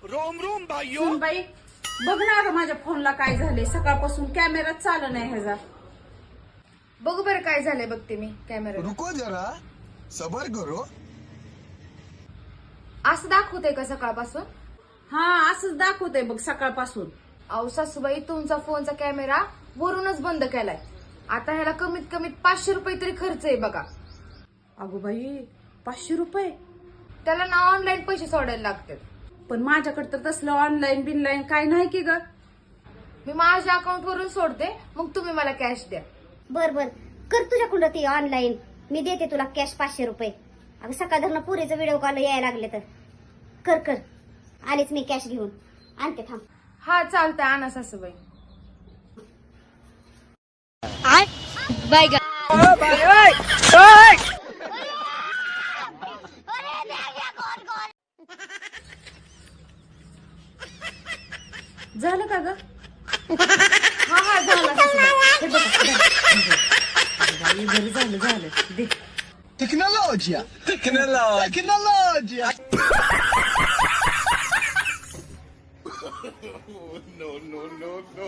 Rome Rome भाइयों. सुनबाई बघ ना अगं माझ्या फोनला काय झाले, सकाळपासून कॅमेरा चालू नाही ह्याचा. बघू बरं काय झालंय बघते मी कॅमेरा. रुको जरा सबर करो. असं दाखवतंय का सकाळपासून? हा असंच दाखवतंय बघ सकाळपासून. अहो सासूबाई तुमचा फोनचा कॅमेरा वरूनच बंद केलाय. आता ह्याला कमीत कमी 500 रुपये तरी खर्च आहे बघा. अगो बाई 500 रुपये? त्याला ना ऑनलाईन पैसे सोडायला लागतात. पण माझ्याकडे तर तसलं ऑनलाईन बिनलाईन काय नाही की ग. मी माझ्या अकाउंट वरून सोडते, मग तुम्ही मला कॅश द्या. बर बर कर तुझ्याकडं ती ऑनलाईन, मी देते तुला कॅश 500 रुपये. अगं सकाळ धरणं पुरीचं व्हिडिओ कॉल यायला लागले तर कर कर. आलीच मी कॅश घेऊन आणते थांब. हा चालतंय, आणा सासूबाई. झालं का ग? हा हा झाला सासूबाई. हे बघ, बाई, बरं झालं दे. टेक्नोलॉजिया टेक्नोलॉजिया. No, no, no, no.